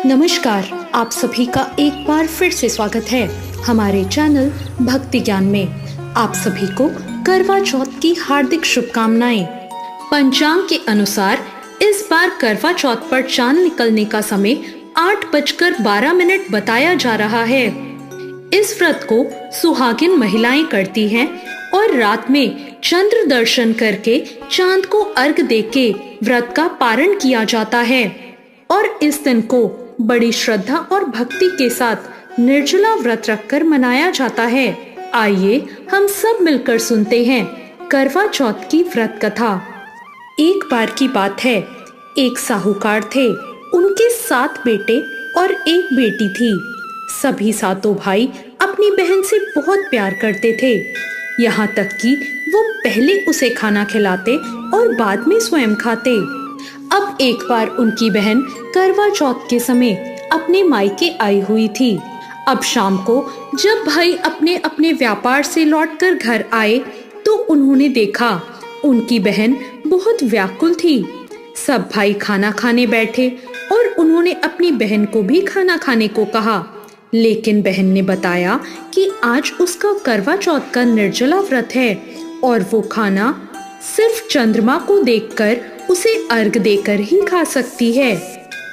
नमस्कार, आप सभी का एक बार फिर से स्वागत है हमारे चैनल भक्ति ज्ञान में। आप सभी को करवा चौथ की हार्दिक शुभकामनाएं। पंचांग के अनुसार इस बार करवा चौथ पर चांद निकलने का समय 8:12 बताया जा रहा है। इस व्रत को सुहागिन महिलाएं करती हैं और रात में चंद्र दर्शन करके चांद को अर्घ देके व्रत का पारण किया जाता है और इस दिन को बड़ी श्रद्धा और भक्ति के साथ निर्जला व्रत रखकर मनाया जाता है। आइए हम सब मिलकर सुनते हैं करवा चौथ की व्रत कथा। एक बार की बात है, एक साहूकार थे। उनके 7 बेटे और एक बेटी थी। सभी 7 भाई अपनी बहन से बहुत प्यार करते थे, यहाँ तक कि वो पहले उसे खाना खिलाते और बाद में स्वयं खाते। अब एक बार उनकी बहन करवा चौथ के समय अपने मायके आई हुई थी। अब शाम को जब भाई अपने अपने व्यापार से लौटकर घर आए तो उन्होंने देखा उनकी बहन बहुत व्याकुल थी। सब भाई खाना खाने बैठे और उन्होंने अपनी बहन को भी खाना खाने को कहा, लेकिन बहन ने बताया कि आज उसका करवा चौथ का निर्जला व्रत है और वो खाना सिर्फ चंद्रमा को देखकर उसे अर्घ देकर ही खा सकती है।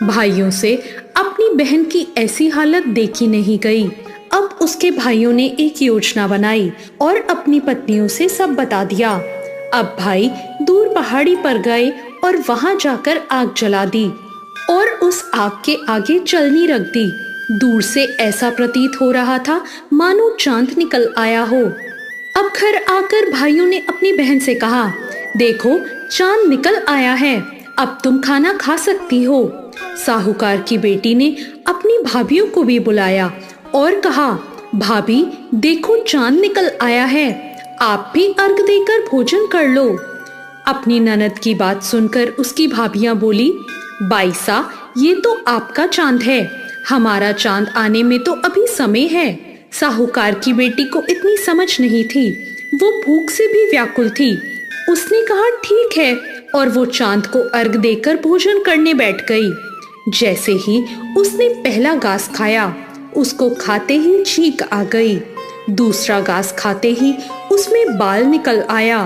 भाइयों से अपनी बहन की ऐसी हालत देखी नहीं गई। अब उसके भाइयों ने एक योजना बनाई और अपनी पत्नियों से सब बता दिया। अब भाई दूर पहाड़ी पर गए और वहां जाकर आग जला दी और उस आग के आगे चलनी रख दी। दूर से ऐसा प्रतीत हो रहा था मानो चांद निकल आया हो। अब घर आकर भाइयों ने अपनी बहन से कहा, देखो चांद निकल आया है, अब तुम खाना खा सकती हो। साहूकार की बेटी ने अपनी भाभियों को भी बुलाया और कहा, भाभी देखो चांद निकल आया है, आप भी अर्घ देकर भोजन कर लो। अपनी ननद की बात सुनकर उसकी भाभियां बोली, बाईसा ये तो आपका चांद है, हमारा चांद आने में तो अभी समय है। साहूकार की बेटी को इतनी समझ नहीं थी, वो भूख से भी व्याकुल थी। उसने कहा ठीक है और वो चांद को अर्घ देकर भोजन करने बैठ गई। जैसे ही उसने पहला घास खाया, उसको खाते ही छींक आ गई। दूसरा घास खाते ही उसमें बाल निकल आया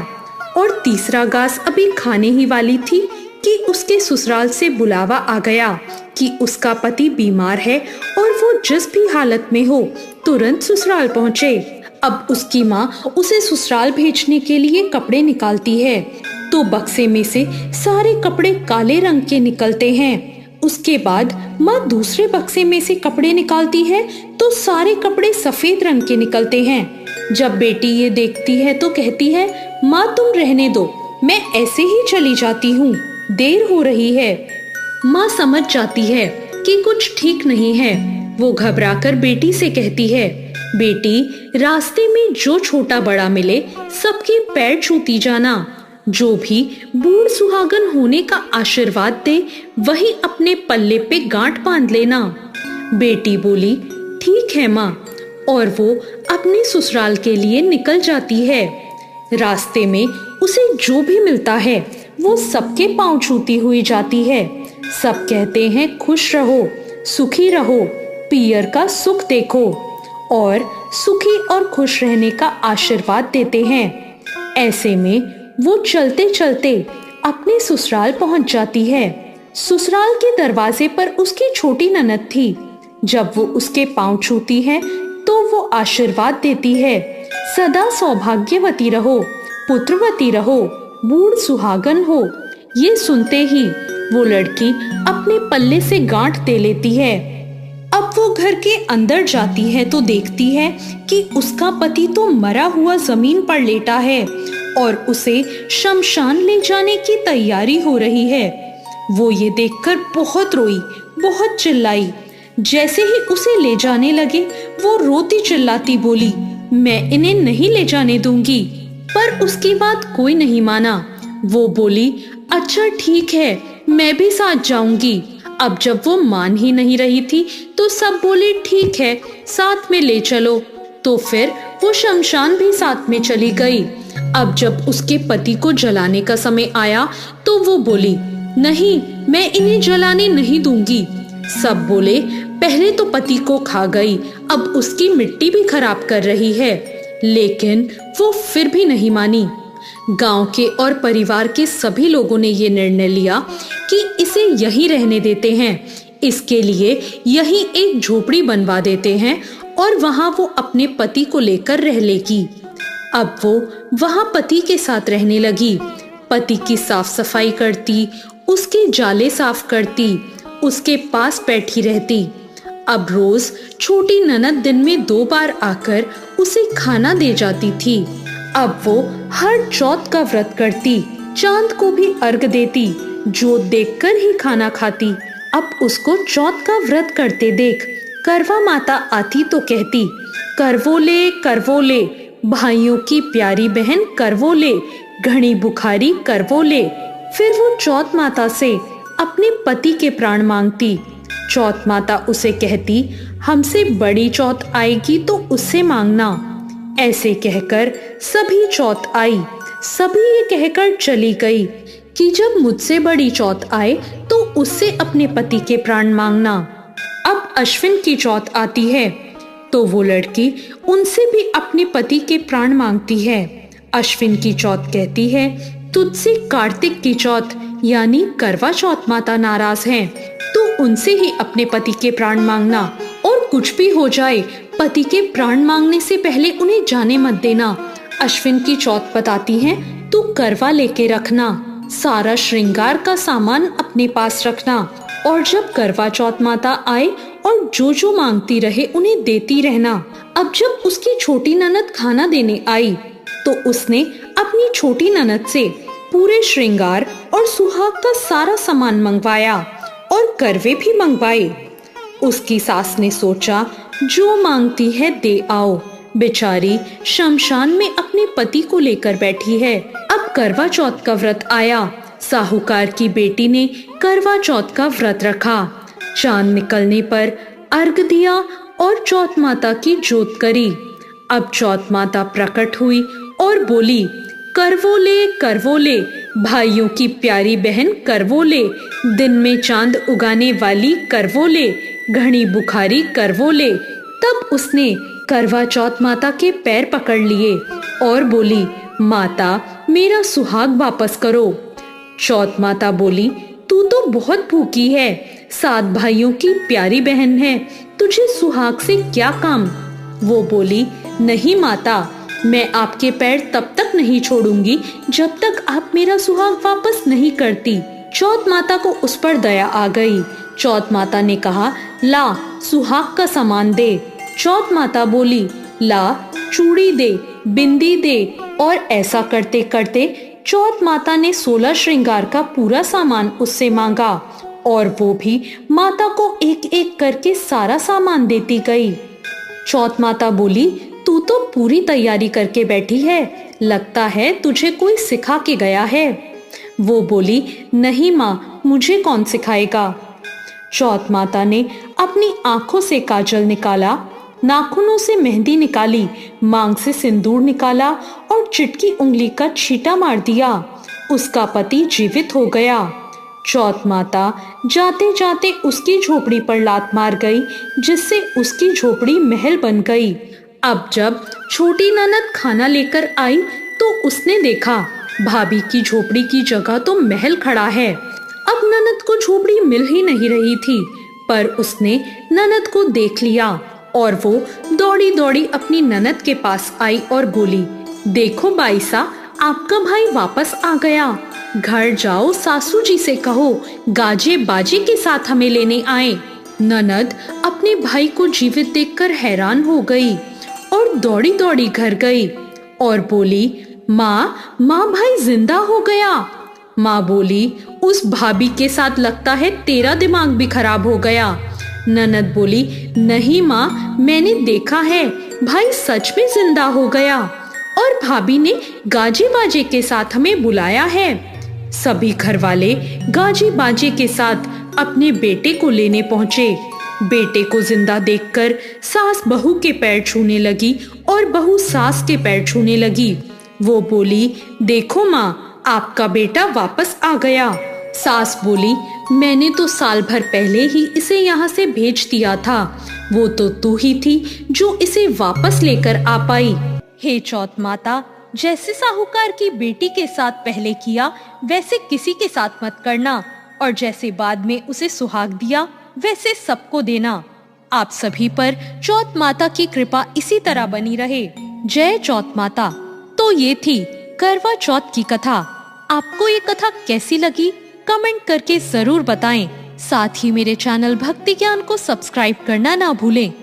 और तीसरा घास अभी खाने ही वाली थी कि उसके ससुराल से बुलावा आ गया कि उसका पति बीमार है और वो जिस भी हालत में हो तुरंत ससुराल पहुँचे। अब उसकी माँ उसे ससुराल भेजने के लिए कपड़े निकालती है तो बक्से में से सारे कपड़े काले रंग के निकलते हैं। उसके बाद माँ दूसरे बक्से में से कपड़े निकालती है तो सारे कपड़े सफेद रंग के निकलते हैं। जब बेटी ये देखती है तो कहती है, माँ तुम रहने दो, मैं ऐसे ही चली जाती हूँ, देर हो रही है। माँ समझ जाती है कि कुछ ठीक नहीं है। वो घबराकर बेटी से कहती है, बेटी रास्ते में जो छोटा बड़ा मिले सबके पैर छूती जाना। जो भी बूढ़ सुहागन होने का आशीर्वाद दे वही अपने पल्ले पे गांठ बांध लेना। बेटी बोली, ठीक है माँ, और वो अपने ससुराल के लिए निकल जाती है। रास्ते में उसे जो भी मिलता है वो सबके पांव छूती हुई जाती है। सब कहते हैं खुश रहो, सुखी रहो, पियर का सुख देखो और सुखी और खुश रहने का आशीर्वाद देते हैं। ऐसे में वो चलते चलते अपने ससुराल पहुंच जाती है। ससुराल के दरवाजे पर उसकी छोटी ननद थी। जब वो उसके पांव छूती है तो वो आशीर्वाद देती है, सदा सौभाग्यवती रहो, पुत्रवती रहो, बूढ़ सुहागन हो। ये सुनते ही वो लड़की अपने पल्ले से गांठ दे लेती है। अब वो घर के अंदर जाती है तो देखती है कि उसका पति तो मरा हुआ जमीन पर लेटा है और उसे शमशान ले जाने की तैयारी हो रही है। वो ये देखकर बहुत रोई, बहुत चिल्लाई। जैसे ही उसे ले जाने लगे वो रोती चिल्लाती बोली, मैं इन्हें नहीं ले जाने दूंगी। पर उसकी बात कोई नहीं माना। वो बोली, अच्छा ठीक है, मैं भी साथ जाऊंगी। अब जब वो मान ही नहीं रही थी तो सब बोले ठीक है, साथ में ले चलो। तो फिर वो शमशान भी साथ में चली गई। अब जब उसके पति को जलाने का समय आया तो वो बोली, नहीं, मैं इन्हें जलाने नहीं दूंगी। सब बोले, पहले तो पति को खा गई, अब उसकी मिट्टी भी खराब कर रही है। लेकिन वो फिर भी नहीं मानी। गांव के और परिवार के सभी लोगों ने ये निर्णय लिया कि इसे यहीं रहने देते हैं। इसके लिए यहीं एक झोपड़ी बनवा देते हैं और वहां वो अपने पति को लेकर रह लेगी। अब वो वहां पति के साथ रहने लगी। पति की साफ सफाई करती, उसके जाले साफ करती, उसके पास बैठी रहती। अब रोज छोटी ननद दिन में 2 बार आकर उसे खाना दे जाती थी। अब वो हर चौथ का व्रत करती, चांद को भी अर्घ देती, जोत देखकर ही खाना खाती। अब उसको चौथ का व्रत करते देख करवा माता आती तो कहती, करवो ले भाइयों की प्यारी बहन करवो ले, घनी बुखारी करवो ले। फिर वो चौथ माता से अपने पति के प्राण मांगती। चौथ माता उसे कहती, हमसे बड़ी चौथ आएगी तो उससे मांगना। ऐसे कहकर सभी चौथ आई। सभी ये कहकर चली गई कि जब मुझसे बड़ी चौथ आए तो उससे अपने पति के प्राण मांगना। अब अश्विन की चौथ आती है तो वो लड़की उनसे भी अपने पति के प्राण मांगती है। अश्विन की चौथ कहती है, तुझसे कार्तिक की चौथ यानी करवा चौथ माता नाराज हैं, तो उनसे ही अपने पति के प्राण मांगना, और कुछ भी हो जाए पति के प्राण मांगने से पहले उन्हें जाने मत देना। अश्विन की चौथ बताती है, तू करवा लेके रखना, सारा श्रृंगार का सामान अपने पास रखना, और जब करवा चौथ माता आए और जो जो मांगती रहे उन्हें देती रहना। अब जब उसकी छोटी ननद खाना देने आई तो उसने अपनी छोटी ननद से पूरे श्रृंगार और सुहाग का सारा सामान मंगवाया और करवे भी मंगवाए। उसकी सास ने सोचा, जो मांगती है दे आओ, बेचारी शमशान में अपने पति को लेकर बैठी है। अब करवा चौथ का व्रत आया। साहूकार की बेटी ने करवा चौथ का व्रत रखा। चांद निकलने पर अर्घ दिया और चौथ माता की जोत करी। अब चौथ माता प्रकट हुई और बोली, करवो ले भाइयों की प्यारी बहन करवो ले, दिन में चांद उगाने वाली करवो ले, घनी बुखारी करवो ले। तब उसने करवा चौथ माता के पैर पकड़ लिए और बोली, माता मेरा सुहाग वापस करो। चौथ माता बोली, तू तो बहुत भूखी है, 7 भाइयों की प्यारी बहन है, तुझे सुहाग से क्या काम। वो बोली, नहीं माता, मैं आपके पैर तब तक नहीं छोड़ूंगी जब तक आप मेरा सुहाग वापस नहीं करती। चौथ माता को उस पर दया आ गई। चौथ माता ने कहा, ला सुहाग का सामान दे। चौथ माता बोली, ला चूड़ी दे, बिंदी दे। और ऐसा करते करते चौथ माता ने 16 श्रृंगार का पूरा सामान उससे मांगा और वो भी माता को एक एक करके सारा सामान देती गई। चौथ माता बोली, तू तो पूरी तैयारी करके बैठी है, लगता है तुझे कोई सिखा के गया है। वो बोली, नहीं माँ, मुझे कौन सिखाएगा। चौथ माता ने अपनी आंखों से काजल निकाला, नाखूनों से मेहंदी निकाली, मांग से सिंदूर निकाला और चिटकी उंगली का छींटा मार दिया। उसका पति जीवित हो गया। चौथ माता जाते जाते उसकी झोपड़ी पर लात मार गई, जिससे उसकी झोपड़ी महल बन गई। अब जब छोटी ननद खाना लेकर आई तो उसने देखा भाभी की झोपड़ी की जगह तो महल खड़ा है। अब ननद को झोपड़ी मिल ही नहीं रही थी, पर उसने ननद को देख लिया और वो दौड़ी दौड़ी अपनी ननद के पास आई और बोली, देखो बाईसा, आपका भाई वापस आ गया। घर जाओ, सासू जी से कहो गाजे बाजे के साथ हमें लेने आए। ननद अपने भाई को जीवित देखकर हैरान हो गई और दौड़ी दौड़ी घर गई और बोली, माँ भाई जिंदा हो गया। माँ बोली, उस भाभी के साथ लगता है तेरा दिमाग भी खराब हो गया। ननद बोली, नहीं माँ, मैंने देखा है, भाई सच में जिंदा हो गया और भाभी ने गाजे बाजे के साथ हमें बुलाया है। सभी घर वाले गाजे बाजे के साथ अपने बेटे को लेने पहुंचे। बेटे को जिंदा देखकर सास बहू के पैर छूने लगी और बहू सास के पैर छूने लगी। वो बोली, देखो माँ, आपका बेटा वापस आ गया। सास बोली, मैंने तो साल भर पहले ही इसे यहाँ से भेज दिया था। वो तो तू ही थी जो इसे वापस लेकर आ पाई। हे चौथ माता, जैसे साहूकार की बेटी के साथ पहले किया वैसे किसी के साथ मत करना, और जैसे बाद में उसे सुहाग दिया वैसे सबको देना। आप सभी पर चौथ माता की कृपा इसी तरह बनी रहे। जय चौथ माता। तो ये थी करवा चौथ की कथा। आपको ये कथा कैसी लगी कमेंट करके जरूर बताएं। साथ ही मेरे चैनल भक्ति ज्ञान को सब्सक्राइब करना ना भूलें।